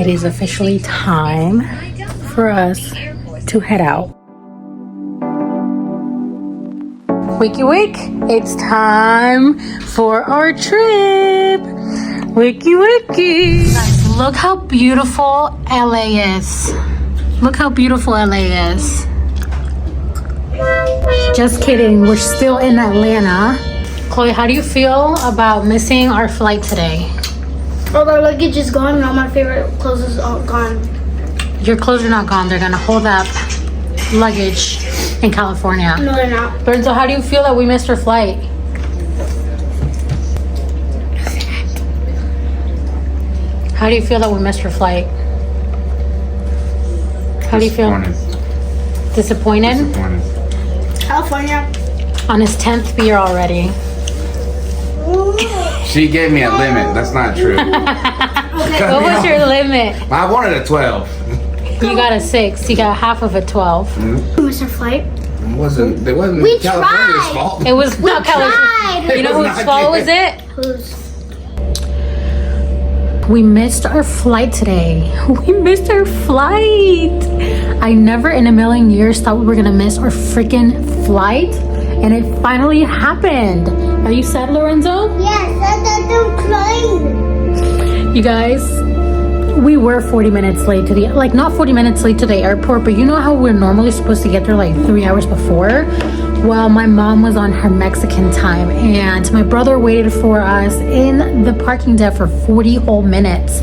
It is officially time for us to head out. Wiki wik, it's time for our trip. Wiki wiki. Guys, look how beautiful LA is. Look how beautiful LA is. Just kidding, we're still in Atlanta. Chloe, how do you feel about missing our flight today? All our luggage is gone and all my favorite clothes is all gone. Your clothes are not gone. They're gonna hold up luggage in California. No, they're not. Lorenzo, how do you feel that we missed our flight? How do you feel that we missed our flight? How do you feel? Disappointed? California. On his 10th beer already. She gave me a limit. That's not true. What was your limit? I wanted a 12. You got a 6. You got half of a 12. We missed our flight. It wasn't We California's tried. fault. It was not California. You know whose fault was it? Who's? We missed our flight today. We missed our flight. I never in a million years thought we were gonna miss our freaking flight. And it finally happened. Are you sad, Lorenzo? Yes, I'm crying. You guys, we were 40 minutes late to the, like not 40 minutes late to the airport, but you know how we're normally supposed to get there like 3 hours before? Well, my mom was on her Mexican time and my brother waited for us in the parking deck for 40 whole minutes.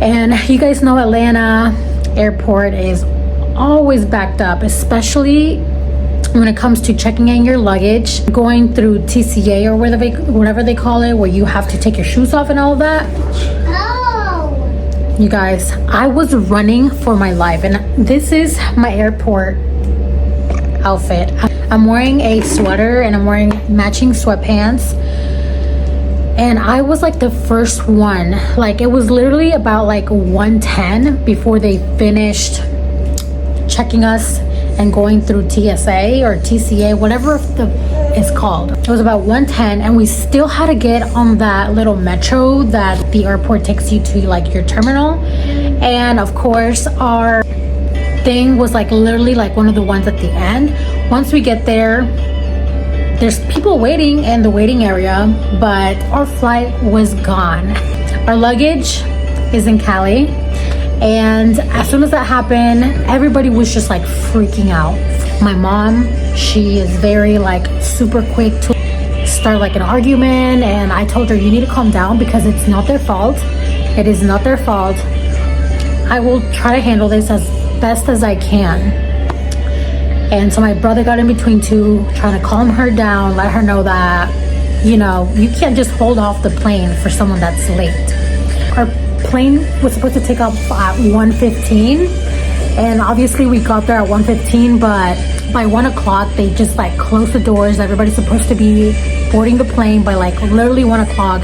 And you guys know Atlanta airport is always backed up, especially when it comes to checking in your luggage, going through TCA or whatever they call it, where you have to take your shoes off and all of that. Oh. You guys, I was running for my life, and this is my airport outfit. I'm wearing a sweater and I'm wearing matching sweatpants. And I was like the first one. Like it was literally about like 1:10 before they finished checking us and going through TSA or TCA, whatever it's called. It was about 1:10 and we still had to get on that little metro that the airport takes you to like your terminal. And of course our thing was like literally like one of the ones at the end. Once we get there, there's people waiting in the waiting area, but our flight was gone. Our luggage is in Cali. And as soon as that happened, everybody was just like freaking out. My mom, she is very like super quick to start like an argument. And I told her, you need to calm down because it's not their fault. It is not their fault. I will try to handle this as best as I can. And so my brother got in between two, trying to calm her down, let her know that, you know, you can't just hold off the plane for someone that's late. Our plane was supposed to take off at 1:15 and obviously we got there at 1:15, but by 1 o'clock they just like closed the doors. Everybody's supposed to be boarding the plane by like literally 1 o'clock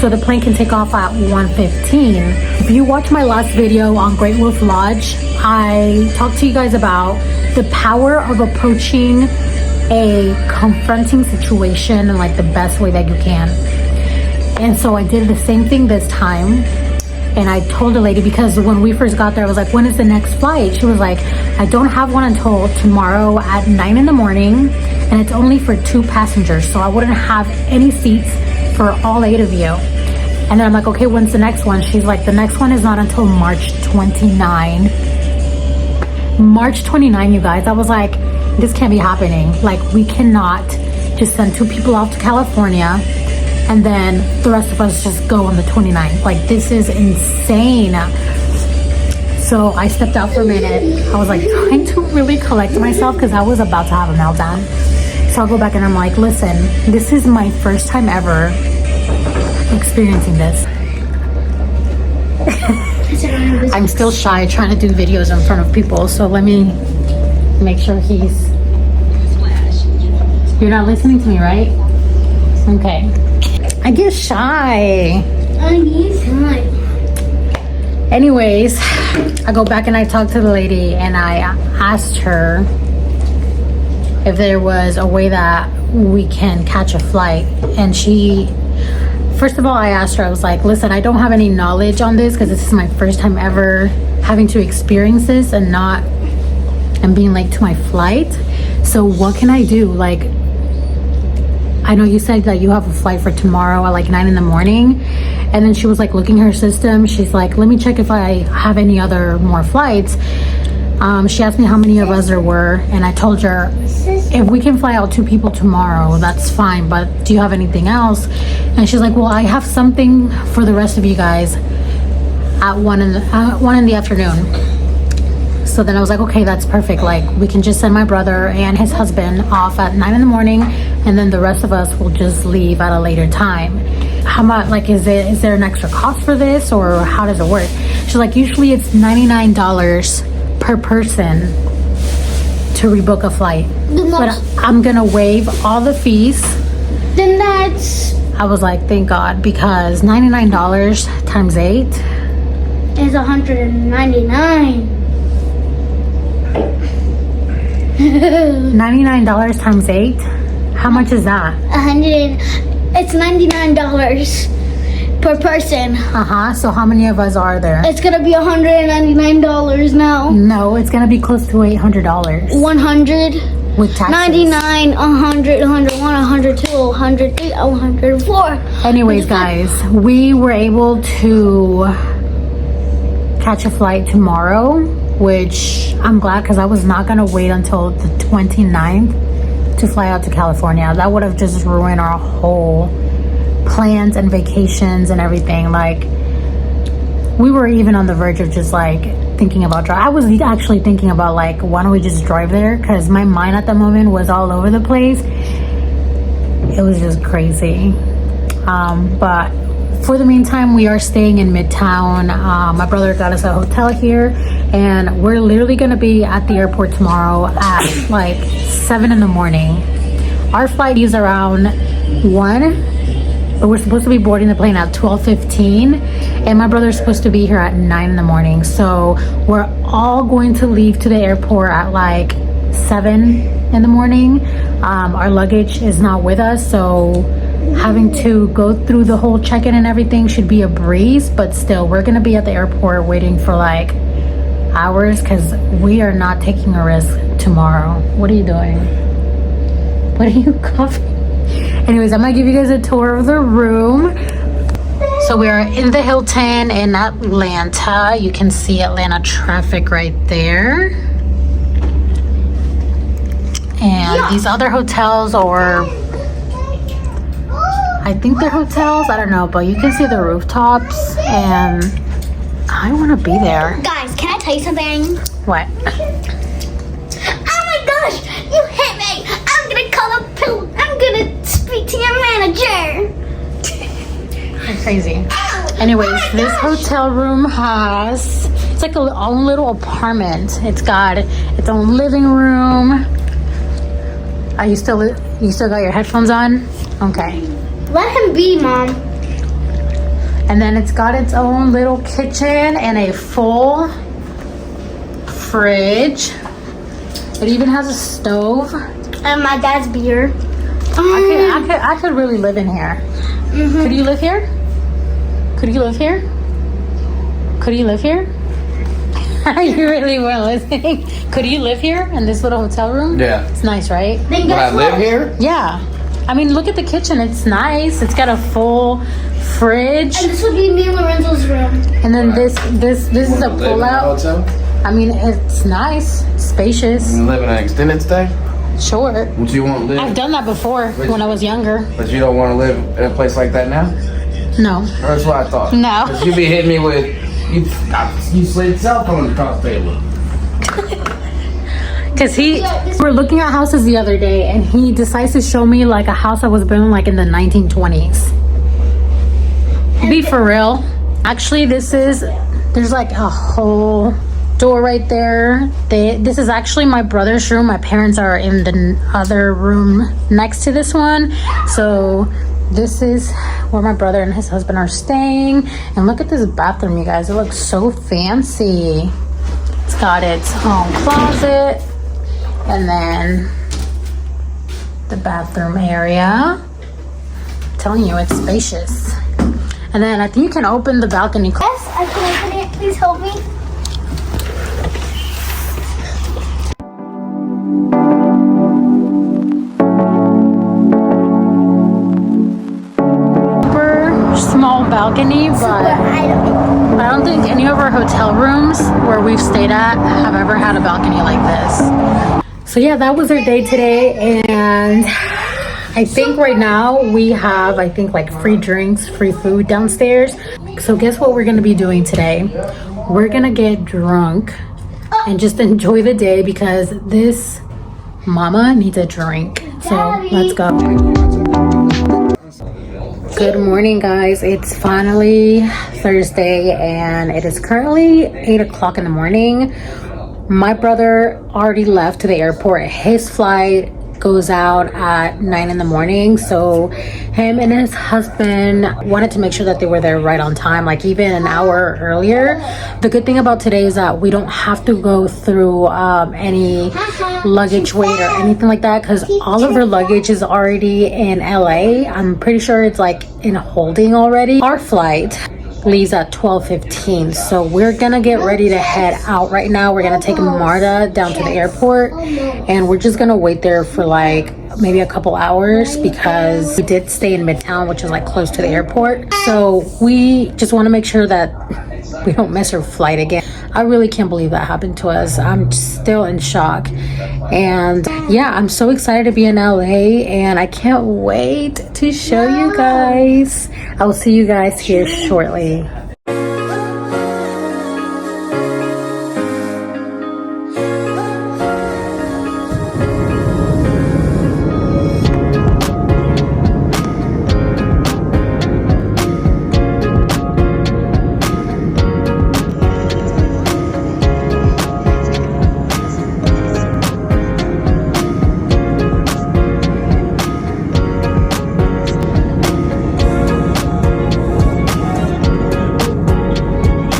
so the plane can take off at 1:15. If you watch my last video on Great Wolf Lodge, I talked to you guys about the power of approaching a confronting situation in like the best way that you can. And so I did the same thing this time. And I told the lady, because when we first got there, I was like, when is the next flight? She was like, I don't have one until tomorrow at 9 in the morning. And it's only for 2 passengers. So I wouldn't have any seats for all 8 of you. And then I'm like, okay, when's the next one? She's like, the next one is not until March 29. March 29, you guys. I was like, this can't be happening. Like, we cannot just send 2 people off to California and then the rest of us just go on the 29th. Like, this is insane. So I stepped out for a minute. I was like trying to really collect myself because I was about to have a meltdown. So I'll go back and I'm like, listen, this is my first time ever experiencing this. I'm still shy trying to do videos in front of people. So let me make sure he's... You're not listening to me, right? Okay. I get shy. I need time. Anyways, I go back and I talk to the lady and I asked her if there was a way that we can catch a flight. And she first of all, I asked her, I was like, listen, I don't have any knowledge on this because this is my first time ever having to experience this and being late to my flight. So what can I do? Like, I know you said that you have a flight for tomorrow at like 9 in the morning. And then she was like looking her system. She's like, let me check if I have any other more flights. She asked me how many of us there were. And I told her, if we can fly out 2 people tomorrow, that's fine. But do you have anything else? And she's like, well, I have something for the rest of you guys at 1 in the afternoon. So then I was like, okay, that's perfect. Like, we can just send my brother and his husband off at 9 in the morning, and then the rest of us will just leave at a later time. How much, like, is there an extra cost for this, or how does it work? She's like, usually it's $99 per person to rebook a flight. But I'm gonna waive all the fees. Then that's... I was like, thank God, because $99 times 8 is $199. $99 times 8? How much is that? It's $99 per person. So how many of us are there? It's gonna be $199 now. No, it's gonna be close to $800. 100 with taxes. 99, 100, 101, 102, 103, 104. Anyways, guys, we were able to catch a flight tomorrow, which I'm glad, because I was not gonna wait until the 29th to fly out to California. That would have just ruined our whole plans and vacations and everything. Like, we were even on the verge of just like thinking about drive. I was actually thinking about like, why don't we just drive there? Because my mind at the moment was all over the place. It was just crazy. But for the meantime, we are staying in Midtown. My brother got us a hotel here, and we're literally gonna be at the airport tomorrow at like 7 in the morning. Our flight is around 1, but we're supposed to be boarding the plane at 12:15, and my brother's supposed to be here at 9 in the morning. So we're all going to leave to the airport at like 7 in the morning. Our luggage is not with us, so having to go through the whole check-in and everything should be a breeze, but still, we're gonna be at the airport waiting for like hours, because we are not taking a risk tomorrow. What are you doing? What are you coughing? Anyways, I'm gonna give you guys a tour of the room. So we are in the Hilton in Atlanta. You can see Atlanta traffic right there. And these other hotels, or I think they're hotels, I don't know, but you can see the rooftops, and I want to be there. Guys, can I tell you something? What? Oh my gosh, you hit me! I'm gonna call up. I'm gonna speak to your manager. You're crazy. Anyways, this hotel room has, it's like a own little apartment. It's got its own living room. Are you still got your headphones on? Okay. Let him be, Mom. And then it's got its own little kitchen and a full fridge. It even has a stove. And my dad's beer. I could really live in here. Mm-hmm. Could you live here? Could you live here? Could you live here? You really were listening. Could you live here in this little hotel room? Yeah. It's nice, right? Then Would I guess live what? here? Yeah. I mean, look at the kitchen. It's nice. It's got a full fridge. And this would be me and Lorenzo's room. And then this is a Live in a pull-out. hotel? I mean, it's nice, spacious. You live in an extended stay? Sure. Would you want to live? I've done that before when I was younger. But you don't want to live in a place like that now? No. That's what I thought. No. Because you be hitting me with, you slid cell phone across the table. Because we're looking at houses the other day, and he decides to show me like a house that was built like in the 1920s. Be for real. Actually, there's like a whole door right there. This is actually my brother's room. My parents are in the other room next to this one. So this is where my brother and his husband are staying. And look at this bathroom, you guys. It looks so fancy. It's got its own closet. And then the bathroom area. I'm telling you, it's spacious. And then I think you can open the balcony. Yes, I can open it. Please help me. Super small balcony, but I don't think any of our hotel rooms where we've stayed at have ever had a balcony like this. So yeah, that was our day today, and I think right now we have, I think, like free drinks, free food downstairs. So guess what we're gonna be doing today? We're gonna get drunk and just enjoy the day because this mama needs a drink. So let's go. Good morning, guys. It's finally Thursday and it is currently 8 o'clock in the morning. My brother already left to the airport. His flight goes out at 9 in the morning, so him and his husband wanted to make sure that they were there right on time, like even an hour earlier. The good thing about today is that we don't have to go through any luggage wait or anything like that, because all of our luggage is already in LA. I'm pretty sure it's like in holding already. Our flight leaves at 12:15, so we're gonna get ready to head out right now. We're gonna take Marta down to the airport and we're just gonna wait there for like maybe a couple hours because we did stay in Midtown, which is like close to the airport. So we just want to make sure that we don't miss our flight again. I really can't believe that happened to us. I'm still in shock. And yeah, I'm so excited to be in LA and I can't wait to show you guys. I will see you guys here shortly.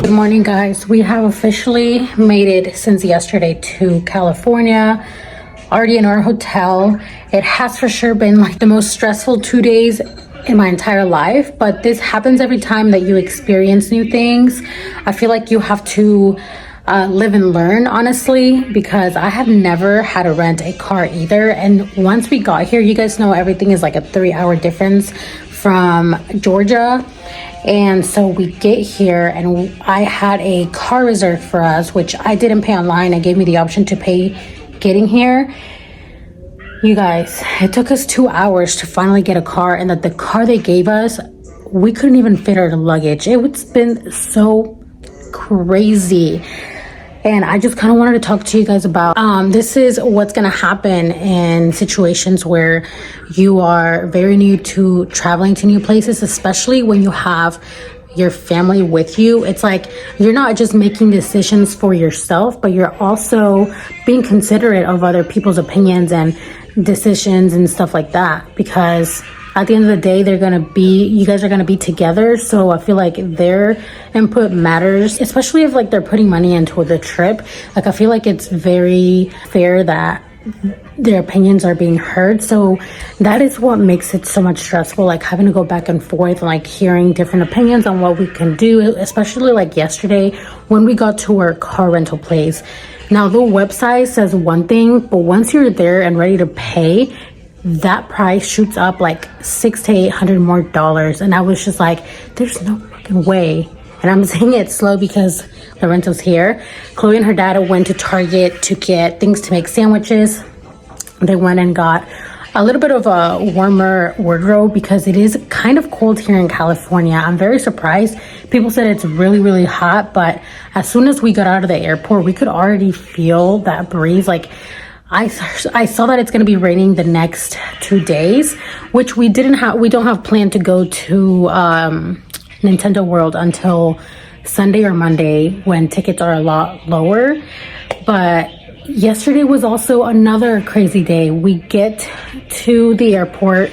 Good morning, guys. We have officially made it since yesterday to California, already in our hotel. It has for sure been like the most stressful 2 days in my entire life, but this happens every time that you experience new things. I feel like you have to live and learn, honestly, because I have never had to rent a car either. And once we got here, you guys know everything is like a 3-hour difference from Georgia. And so we get here and I had a car reserved for us, which I didn't pay online. It gave me the option to pay getting here. You guys, it took us 2 hours to finally get a car, and that the car they gave us, we couldn't even fit our luggage. It's been so crazy. And I just kind of wanted to talk to you guys about this is what's going to happen in situations where you are very new to traveling to new places, especially when you have your family with you. It's like you're not just making decisions for yourself, but you're also being considerate of other people's opinions and decisions and stuff like that, because at the end of the day, you guys are gonna be together. So I feel like their input matters, especially if like they're putting money into the trip. Like I feel like it's very fair that their opinions are being heard. So that is what makes it so much stressful, like having to go back and forth and like hearing different opinions on what we can do, especially like yesterday when we got to our car rental place. Now the website says one thing, but once you're there and ready to pay, that price shoots up like $600 to $800 more. And I was just like, there's no fucking way. And I'm saying it slow because Lorenzo's here. Chloe and her dad went to Target to get things to make sandwiches. They went and got a little bit of a warmer wardrobe because it is kind of cold here in California. I'm very surprised. People said it's really, really hot, but as soon as we got out of the airport, we could already feel that breeze. Like I saw that it's going to be raining the next 2 days, which we don't have planned to go to Nintendo World until Sunday or Monday when tickets are a lot lower. But yesterday was also another crazy day. We get to the airport.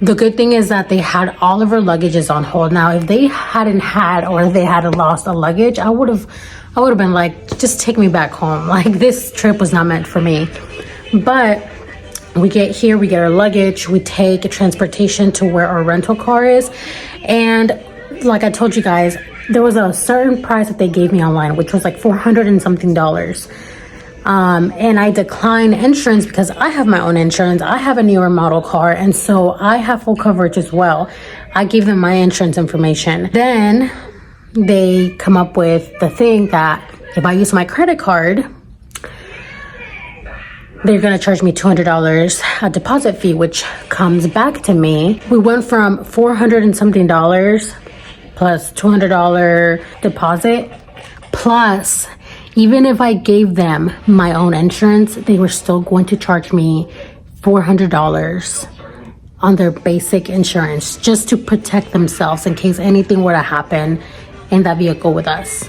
The good thing is that they had all of our luggages on hold. Now, if they hadn't had, or if they had lost a luggage, I would have been like, just take me back home. Like this trip was not meant for me. But we get here, we get our luggage, we take a transportation to where our rental car is. And like I told you guys, there was a certain price that they gave me online, which was like $400 and something. And I declined insurance because I have my own insurance. I have a newer model car, and so I have full coverage as well. I gave them my insurance information. Then they come up with the thing that if I use my credit card, they're gonna charge me $200 a deposit fee, which comes back to me. We went from $400 and something plus $200 deposit, plus even if I gave them my own insurance, they were still going to charge me $400 on their basic insurance just to protect themselves in case anything were to happen in that vehicle with us.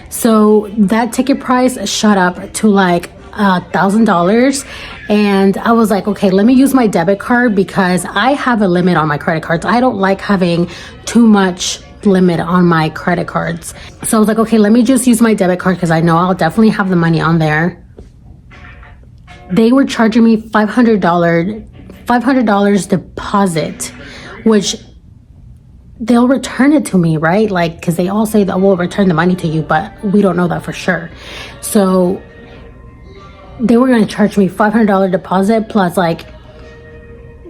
So that ticket price shot up to like $1,000, and I was like, okay, let me use my debit card because I have a limit on my credit cards. I don't like having too much limit on my credit cards. So I was like, okay, let me just use my debit card because I know I'll definitely have the money on there. They were charging me $500 deposit, which they'll return it to me, right? Like, because they all say that we'll return the money to you, but we don't know that for sure. So they were going to charge me $500 deposit plus like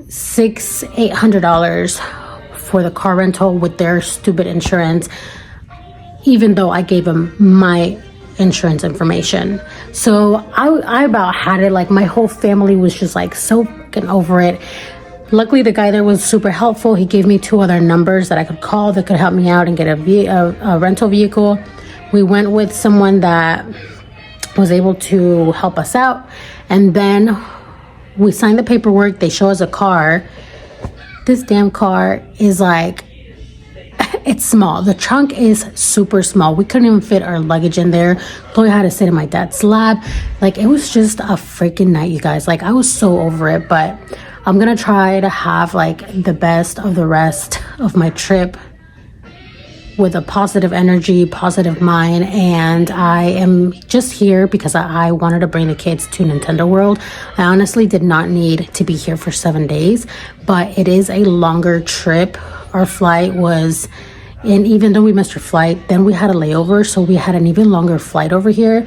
$800 for the car rental with their stupid insurance, even though I gave them my insurance information. So I about had it. Like, my whole family was just like so fucking over it. Luckily, the guy there was super helpful. He gave me 2 other numbers that I could call that could help me out and get a rental vehicle. We went with someone that was able to help us out, and then we signed the paperwork. They show us a car. This damn car is like, it's small. The trunk is super small. We couldn't even fit our luggage in there. Chloe had to sit in my dad's lap. Like, it was just a freaking night, you guys. Like, I was so over it, but I'm gonna try to have like the best of the rest of my trip with a positive energy, positive mind. And I am just here because I wanted to bring the kids to Nintendo World. I honestly did not need to be here for 7 days, but it is a longer trip. Our flight was, and even though we missed our flight, then we had a layover, so we had an even longer flight over here.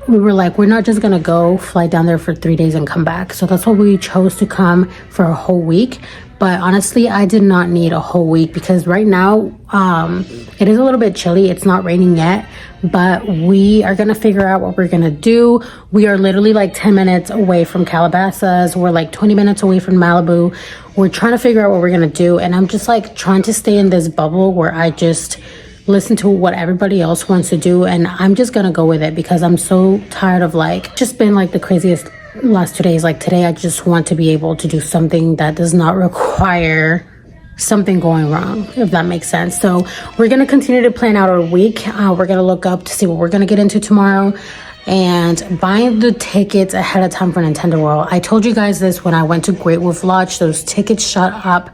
We were like, we're not just gonna go fly down there for 3 days and come back. So that's why we chose to come for a whole week. But honestly, I did not need a whole week because right now it is a little bit chilly. It's not raining yet, but we are gonna figure out what we're gonna do. We are literally like 10 minutes away from Calabasas. We're like 20 minutes away from Malibu. We're trying to figure out what we're gonna do. And I'm just like trying to stay in this bubble where I just listen to what everybody else wants to do, and I'm just gonna go with it because I'm so tired of like just been like the craziest last 2 days. Like today, I just want to be able to do something that does not require something going wrong, if that makes sense. So we're gonna continue to plan out our week. We're gonna look up to see what we're gonna get into tomorrow and buying the tickets ahead of time for Nintendo World. I told you guys this when I went to Great Wolf Lodge. Those tickets shot up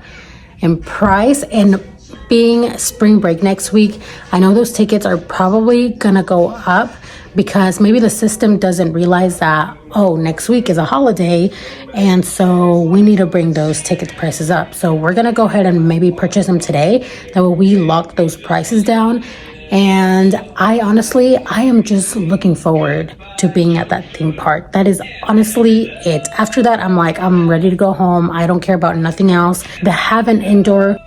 in price, and being spring break next week, I know those tickets are probably gonna go up because maybe the system doesn't realize that, oh, next week is a holiday, and so we need to bring those ticket prices up. So we're gonna go ahead and maybe purchase them today. That way we lock those prices down. And I am just looking forward to being at that theme park. That is honestly it. After that, I'm ready to go home. I don't care about nothing else. They have an indoor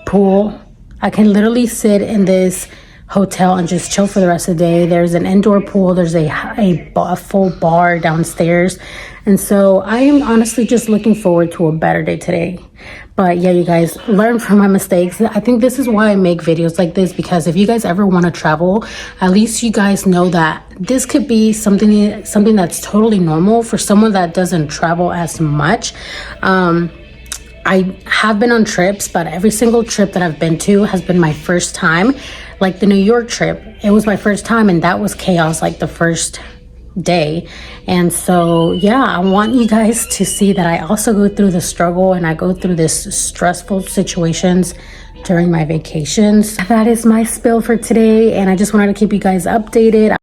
pool. I can literally sit in this hotel and just chill for the rest of the day. There's an indoor pool. There's a full bar downstairs. And so I am honestly just looking forward to a better day today. But yeah, you guys, learn from my mistakes. I think this is why I make videos like this, because if you guys ever want to travel, at least you guys know that this could be something that's totally normal for someone that doesn't travel as much. I have been on trips, but every single trip that I've been to has been my first time. Like the New York trip, it was my first time, and that was chaos like the first day. And so yeah, I want you guys to see that I also go through the struggle and I go through this stressful situations during my vacations. That is my spill for today, and I just wanted to keep you guys updated.